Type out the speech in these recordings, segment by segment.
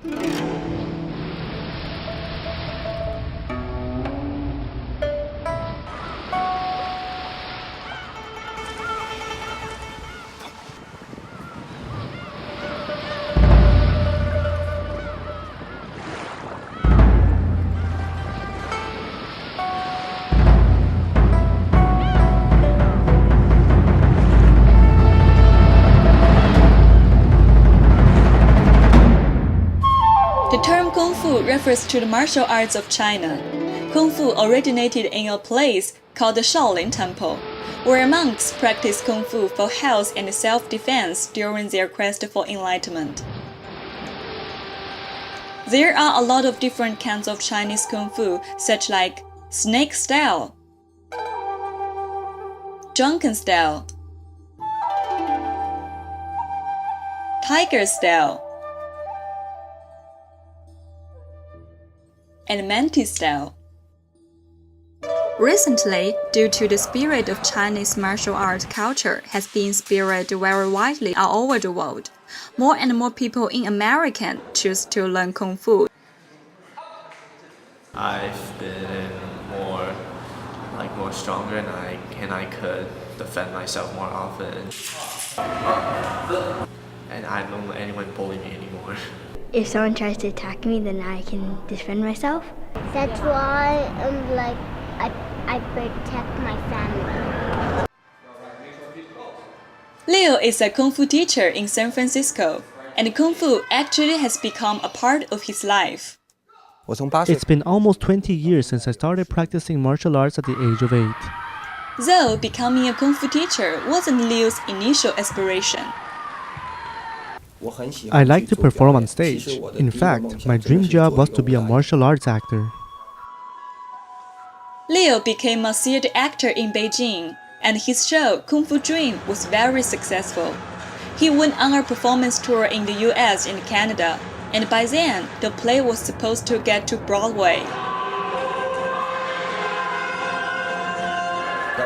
The term Kung Fu refers to the martial arts of China. Kung Fu originated in a place called the Shaolin Temple, where monks practiced Kung Fu for health and self-defense during their quest for enlightenment. There are a lot of different kinds of Chinese Kung Fu, such like snake style, drunken style, tiger style, and mantis style. Recently, due to the spirit of Chinese martial art culture has been spread very widely all over the world, more and more people in America choose to learn Kung Fu. I've been more stronger and I could defend myself more often. And I don't let anyone bully me anymore. If someone tries to attack me, then I can defend myself. That's why I protect my family. Leo is a Kung Fu teacher in San Francisco, and Kung Fu actually has become a part of his life. It's been almost 20 years since I started practicing martial arts at the age of 8. Though becoming a Kung Fu teacher wasn't Leo's initial aspiration. I like to perform on stage. In fact, my dream job was to be a martial arts actor. Leo became a theater actor in Beijing, and his show Kung Fu Dream was very successful. He went on a performance tour in the US and Canada, and by then, the play was supposed to get to Broadway.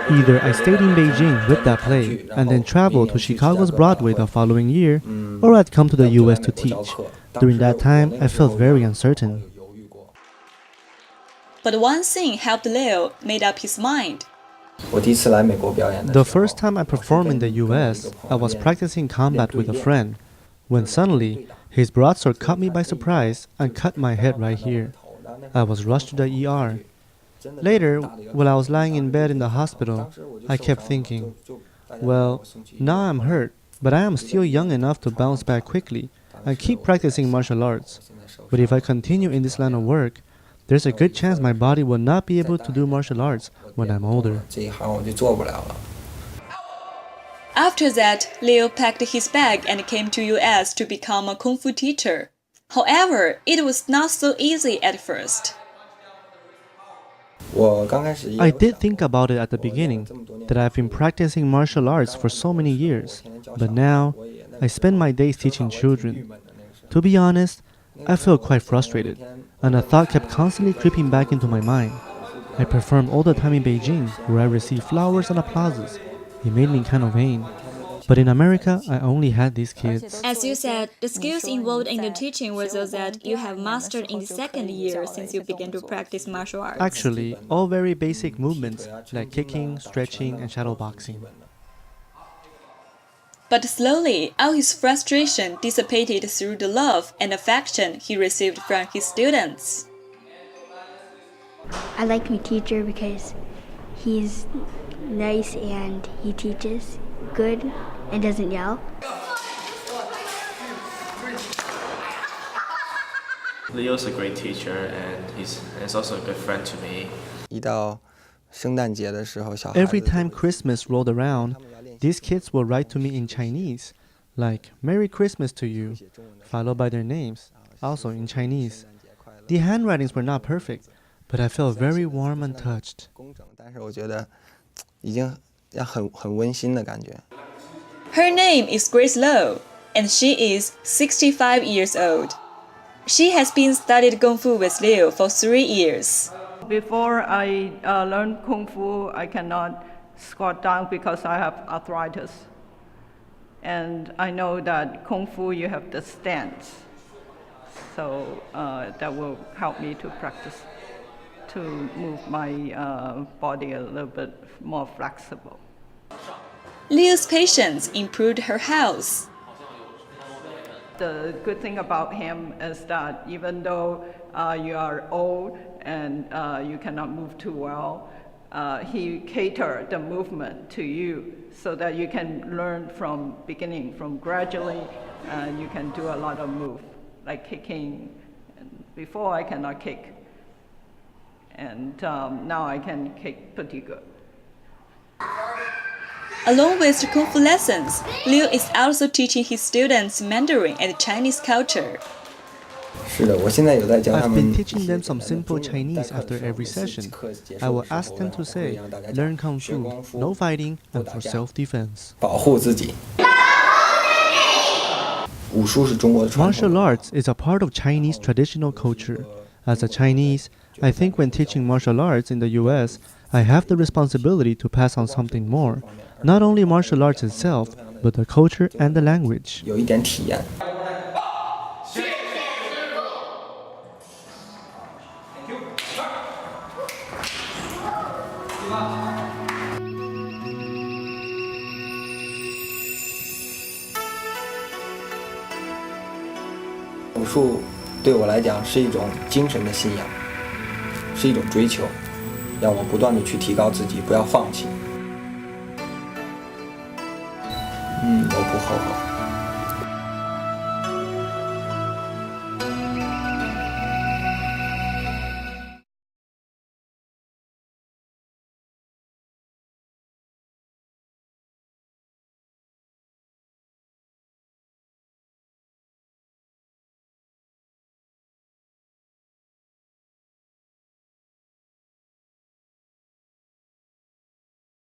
Either I stayed in Beijing with that play and then traveled to Chicago's Broadway the following year, or I'd come to the US to teach. During that time, I felt very uncertain. But one thing helped Leo made up his mind. The first time I performed in the US, I was practicing combat with a friend, when suddenly, his broadsword caught me by surprise and cut my head right here. I was rushed to the ER. Later, while I was lying in bed in the hospital, I kept thinking, well, now I'm hurt, but I am still young enough to bounce back quickly and keep practicing martial arts. But if I continue in this line of work, there's a good chance my body will not be able to do martial arts when I'm older. After that, Leo packed his bag and came to US to become a Kung Fu teacher. However, it was not so easy at first. I did think about it at the beginning, that I've been practicing martial arts for so many years, but now I spend my days teaching children. To be honest, I felt quite frustrated, and a thought kept constantly creeping back into my mind. I performed all the time in Beijing, where I received flowers and applauses. It made me kind of vain. But in America, I only had these kids. As you said, the skills involved in the teaching were those that you have mastered in the second year since you began to practice martial arts. Actually, all very basic movements like kicking, stretching, and shadow boxing. But slowly, all his frustration dissipated through the love and affection he received from his students. I like my teacher because he's nice and he teaches good and doesn't yell. Leo's a great teacher and he's also a good friend to me. Every time Christmas rolled around, these kids will write to me in Chinese, like Merry Christmas to you, followed by their names, also in Chinese. The handwritings were not perfect, but I felt very warm and touched. Her name is Grace Low, and she is 65 years old. She has been studied Kung Fu with Leo for 3 years. Before I learned Kung Fu, I cannot squat down because I have arthritis. And I know that Kung Fu, you have the stance. So that will help me to practice to move my body a little bit more flexible. Liu's patience improved her health. The good thing about him is that even though you are old and you cannot move too well, he catered the movement to you so that you can learn from beginning, from gradually, you can do a lot of move, like kicking. Before I cannot kick, and now I can kick pretty good. Along with the Kung Fu lessons, Liu is also teaching his students Mandarin and Chinese culture. I've been teaching them some simple Chinese after every session. I will ask them to say, learn Kung Fu, no fighting, and for self-defense. Martial arts is a part of Chinese traditional culture. As a Chinese, I think when teaching martial arts in the US, I have the responsibility to pass on something more. Not only martial arts itself, but the culture and the language. 武术对我来讲是一种精神的信仰，是一种追求，让我不断地去提高自己，不要放弃。